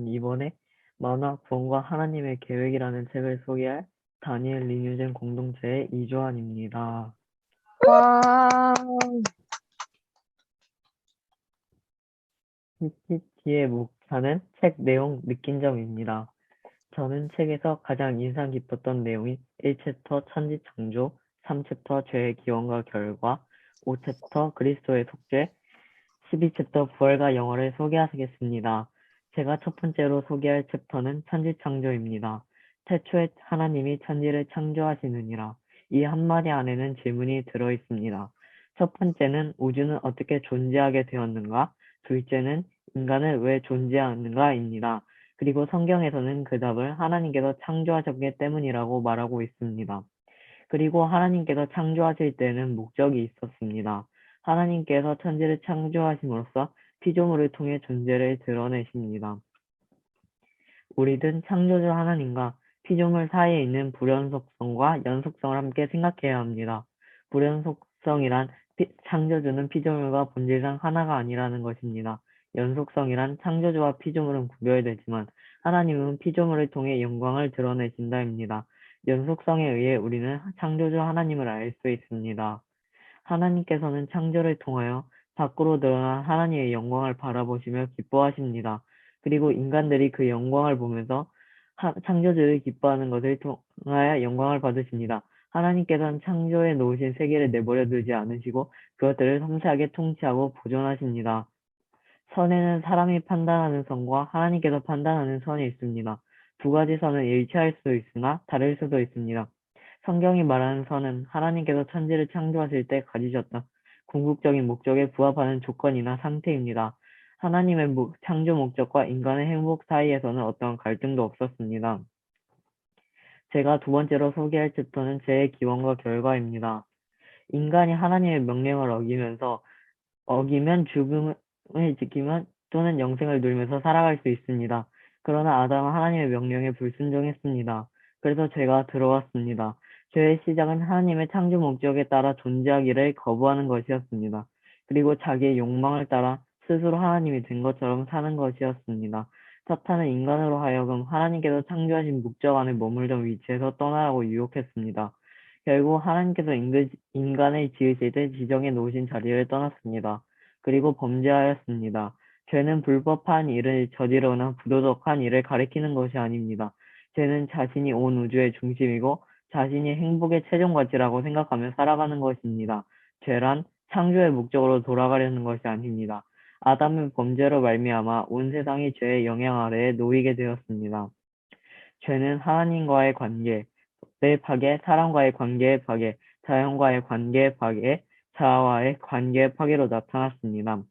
이번에 만화 구원과 하나님의 계획이라는 책을 소개할 다니엘 린유젠 공동체의 이주환입니다. 와, PPT의 목차는 책 내용 느낀 점입니다. 저는 책에서 가장 인상 깊었던 내용이 1챕터 천지 창조, 3챕터 죄의 기원과 결과, 5챕터 그리스도의 속죄, 12챕터 부활과 영어를 소개하겠습니다. 제가 첫 번째로 소개할 챕터는 천지 창조입니다. 태초에 하나님이 천지를 창조하시느니라. 이 한마디 안에는 질문이 들어 있습니다. 첫 번째는 우주는 어떻게 존재하게 되었는가? 둘째는 인간은 왜 존재하는가입니다. 그리고 성경에서는 그 답을 하나님께서 창조하셨기 때문이라고 말하고 있습니다. 그리고 하나님께서 창조하실 때는 목적이 있었습니다. 하나님께서 천지를 창조하심으로써 피조물을 통해 존재를 드러내십니다. 우리는 창조주 하나님과 피조물 사이에 있는 불연속성과 연속성을 함께 생각해야 합니다. 불연속성이란 창조주는 피조물과 본질상 하나가 아니라는 것입니다. 연속성이란 창조주와 피조물은 구별되지만 하나님은 피조물을 통해 영광을 드러내신다입니다. 연속성에 의해 우리는 창조주 하나님을 알 수 있습니다. 하나님께서는 창조를 통하여 밖으로 드러난 하나님의 영광을 바라보시며 기뻐하십니다. 그리고 인간들이 그 영광을 보면서 창조주를 기뻐하는 것을 통하여 영광을 받으십니다. 하나님께서는 창조해 놓으신 세계를 내버려 두지 않으시고 그것들을 섬세하게 통치하고 보존하십니다. 선에는 사람이 판단하는 선과 하나님께서 판단하는 선이 있습니다. 두 가지 선은 일치할 수 있으나 다를 수도 있습니다. 성경이 말하는 선은 하나님께서 천지를 창조하실 때 가지셨던 궁극적인 목적에 부합하는 조건이나 상태입니다. 하나님의 창조 목적과 인간의 행복 사이에서는 어떠한 갈등도 없었습니다. 제가 두 번째로 소개할 챕터는 죄의 기원과 결과입니다. 인간이 하나님의 명령을 어기면 죽음을 지키면 또는 영생을 누리면서 살아갈 수 있습니다. 그러나 아담은 하나님의 명령에 불순종했습니다. 그래서 죄가 들어왔습니다. 죄의 시작은 하나님의 창조 목적에 따라 존재하기를 거부하는 것이었습니다. 그리고 자기의 욕망을 따라 스스로 하나님이 된 것처럼 사는 것이었습니다. 사탄은 인간으로 하여금 하나님께서 창조하신 목적 안에 머물던 위치에서 떠나라고 유혹했습니다. 결국 하나님께서 인간을 지으실 때 지정해 놓으신 자리를 떠났습니다. 그리고 범죄하였습니다. 죄는 불법한 일을 저지르거나 부도덕한 일을 가리키는 것이 아닙니다. 죄는 자신이 온 우주의 중심이고 자신이 행복의 최종 가치라고 생각하며 살아가는 것입니다. 죄란 창조의 목적으로 돌아가려는 것이 아닙니다. 아담의 범죄로 말미암아 온 세상이 죄의 영향 아래에 놓이게 되었습니다. 죄는 하나님과의 관계의 파괴, 사람과의 관계의 파괴, 자연과의 관계의 파괴, 자아와의 관계의 파괴로 나타났습니다.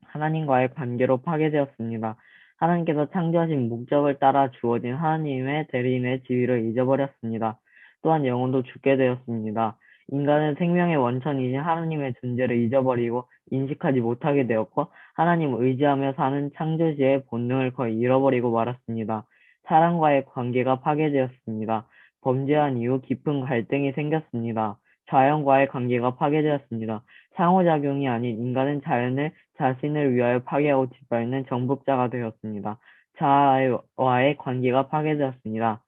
하나님과의 관계로 파괴되었습니다. 하나님께서 창조하신 목적을 따라 주어진 하나님의 대리인의 지위를 잊어버렸습니다. 또한 영혼도 죽게 되었습니다. 인간은 생명의 원천이신 하나님의 존재를 잊어버리고 인식하지 못하게 되었고 하나님을 의지하며 사는 창조주의 본능을 거의 잃어버리고 말았습니다. 사람과의 관계가 파괴되었습니다. 범죄한 이후 깊은 갈등이 생겼습니다. 자연과의 관계가 파괴되었습니다. 상호작용이 아닌 인간은 자연을 자신을 위하여 파괴하고 짓밟는 정복자가 되었습니다. 자아와의 관계가 파괴되었습니다.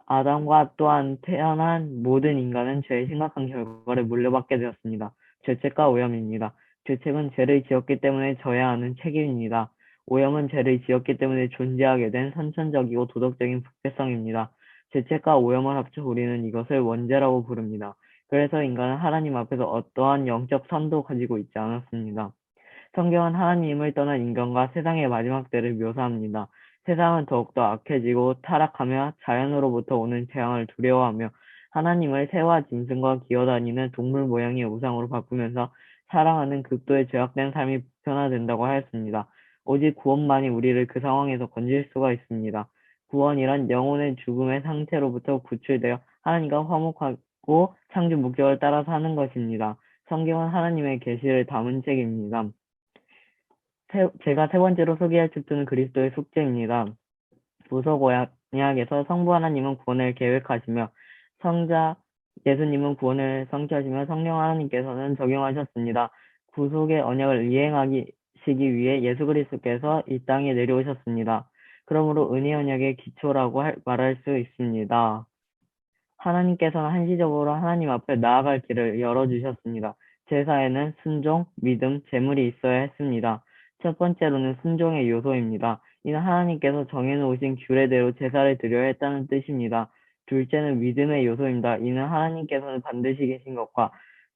아담과 또한 태어난 모든 인간은 죄의 심각한 결과를 물려받게 되었습니다. 죄책과 오염입니다. 죄책은 죄를 지었기 때문에 져야 하는 책임입니다. 오염은 죄를 지었기 때문에 존재하게 된 선천적이고 도덕적인 부패성입니다. 죄책과 오염을 합쳐 우리는 이것을 원죄라고 부릅니다. 그래서 인간은 하나님 앞에서 어떠한 영적 선도 가지고 있지 않았습니다. 성경은 하나님을 떠난 인간과 세상의 마지막 때를 묘사합니다. 세상은 더욱더 악해지고 타락하며 자연으로부터 오는 재앙을 두려워하며 하나님을 새와 짐승과 기어다니는 동물 모양의 우상으로 바꾸면서 사랑하는 극도의 죄악된 삶이 보편화된다고 하였습니다. 오직 구원만이 우리를 그 상황에서 건질 수가 있습니다. 구원이란 영혼의 죽음의 상태로부터 구출되어 하나님과 화목하고 창조 목적을 따라 사는 것입니다. 성경은 하나님의 계시를 담은 책입니다. 제가 세 번째로 소개할 챕터는 그리스도의 숙제입니다. 부속 언약에서 성부 하나님은 구원을 계획하시며 성자 예수님은 구원을 성취하시며 성령 하나님께서는 적용하셨습니다. 구속의 언약을 이행하시기 위해 예수 그리스도께서 이 땅에 내려오셨습니다. 그러므로 은혜 언약의 기초라고 말할 수 있습니다. 하나님께서는 한시적으로 하나님 앞에 나아갈 길을 열어주셨습니다. 제사에는 순종, 믿음, 재물이 있어야 했습니다. 첫 번째로는 순종의 요소입니다. 이는 하나님께서 정해놓으신 규례대로 제사를 드려야 했다는 뜻입니다. 둘째는 믿음의 요소입니다. 이는 하나님께서는 반드시 계신 것과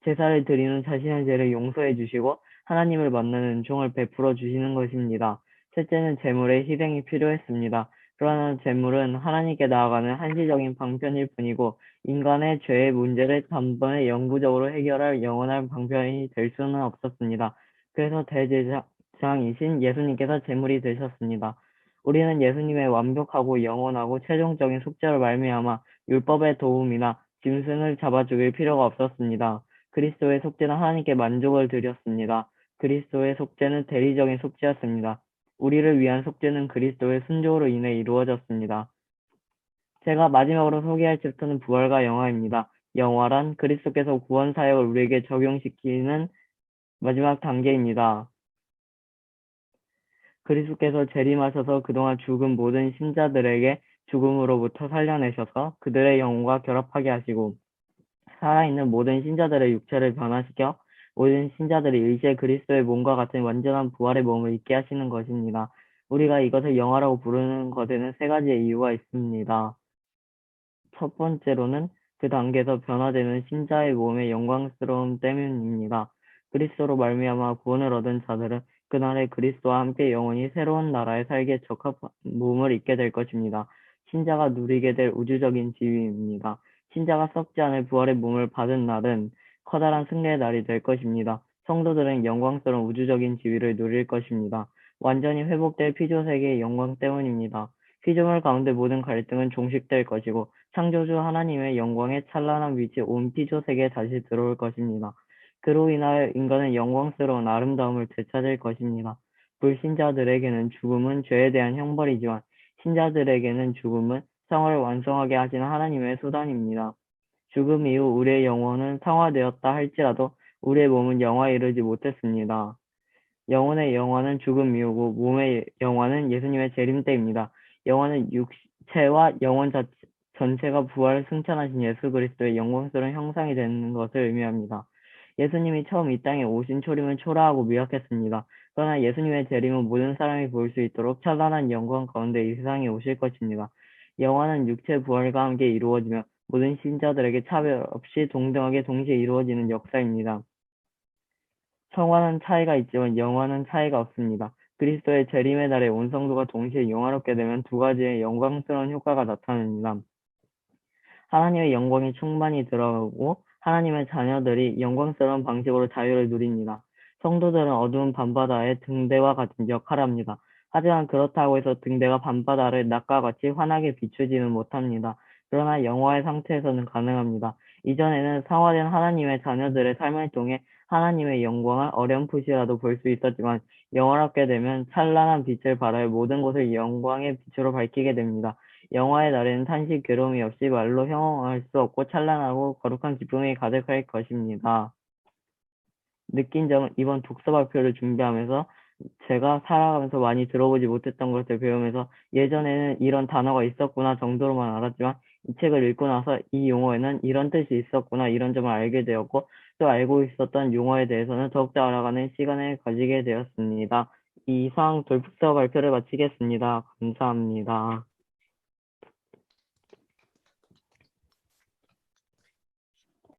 제사를 드리는 자신의 죄를 용서해 주시고 하나님을 만나는 은총을 베풀어 주시는 것입니다. 셋째는 재물의 희생이 필요했습니다. 그러나 재물은 하나님께 나아가는 한시적인 방편일 뿐이고 인간의 죄의 문제를 단번에 영구적으로 해결할 영원한 방편이 될 수는 없었습니다. 그래서 대제사장이신 예수님께서 제물이 되셨습니다. 우리는 예수님의 완벽하고 영원하고 최종적인 속죄로 말미암아 율법의 도움이나 짐승을 잡아 죽일 필요가 없었습니다. 그리스도의 속죄는 하나님께 만족을 드렸습니다. 그리스도의 속죄는 대리적인 속죄였습니다. 우리를 위한 속죄는 그리스도의 순종으로 인해 이루어졌습니다. 제가 마지막으로 소개할 챕터는 부활과 영화입니다. 영화란 그리스도께서 구원 사역을 우리에게 적용시키는 마지막 단계입니다. 그리스도께서 재림하셔서 그동안 죽은 모든 신자들에게 죽음으로부터 살려내셔서 그들의 영혼과 결합하게 하시고 살아있는 모든 신자들의 육체를 변화시켜 모든 신자들이 일제 그리스도의 몸과 같은 완전한 부활의 몸을 입게 하시는 것입니다. 우리가 이것을 영화라고 부르는 것에는 세 가지의 이유가 있습니다. 첫 번째로는 그 단계에서 변화되는 신자의 몸의 영광스러움 때문입니다. 그리스도로 말미암아 구원을 얻은 자들은 그날에 그리스도와 함께 영원히 새로운 나라에 살기에 적합한 몸을 입게 될 것입니다. 신자가 누리게 될 우주적인 지위입니다. 신자가 썩지 않을 부활의 몸을 받은 날은 커다란 승리의 날이 될 것입니다. 성도들은 영광스러운 우주적인 지위를 누릴 것입니다. 완전히 회복될 피조세계의 영광 때문입니다. 피조물 가운데 모든 갈등은 종식될 것이고 창조주 하나님의 영광의 찬란한 빛이 온 피조 세계에 다시 들어올 것입니다. 그로 인하여 인간은 영광스러운 아름다움을 되찾을 것입니다. 불신자들에게는 죽음은 죄에 대한 형벌이지만 신자들에게는 죽음은 성을 완성하게 하시는 하나님의 수단입니다. 죽음 이후 우리의 영혼은 상화되었다 할지라도 우리의 몸은 영화에 이르지 못했습니다. 영혼의 영화는 죽음 이후고 몸의 영화는 예수님의 재림 때입니다. 영화는 육체와 영혼 전체가 부활을 승천하신 예수 그리스도의 영광스러운 형상이 되는 것을 의미합니다. 예수님이 처음 이 땅에 오신 초림은 초라하고 미약했습니다. 그러나 예수님의 재림은 모든 사람이 볼 수 있도록 찬란한 영광 가운데 이 세상에 오실 것입니다. 영화는 육체 부활과 함께 이루어지며 모든 신자들에게 차별 없이 동등하게 동시에 이루어지는 역사입니다. 성화는 차이가 있지만 영화는 차이가 없습니다. 그리스도의 재림의 날에 온 성도가 동시에 영화롭게 되면 두 가지의 영광스러운 효과가 나타납니다. 하나님의 영광이 충만히 들어가고 하나님의 자녀들이 영광스러운 방식으로 자유를 누립니다. 성도들은 어두운 밤바다의 등대와 같은 역할을 합니다. 하지만 그렇다고 해서 등대가 밤바다를 낮과 같이 환하게 비추지는 못합니다. 그러나 영화의 상태에서는 가능합니다. 이전에는 상화된 하나님의 자녀들의 삶을 통해 하나님의 영광을 어렴풋이라도 볼 수 있었지만 영화롭게 되면 찬란한 빛을 발하여 모든 곳을 영광의 빛으로 밝히게 됩니다. 영화의 날에는 탄식, 괴로움이 없이 말로 형용할 수 없고 찬란하고 거룩한 기쁨이 가득할 것입니다. 느낀 점은 이번 독서 발표를 준비하면서 제가 살아가면서 많이 들어보지 못했던 것을 배우면서 예전에는 이런 단어가 있었구나 정도로만 알았지만 이 책을 읽고 나서 이 용어에는 이런 뜻이 있었구나 이런 점을 알게 되었고 또 알고 있었던 용어에 대해서는 더욱더 알아가는 시간을 가지게 되었습니다. 이상 독서 발표를 마치겠습니다. 감사합니다.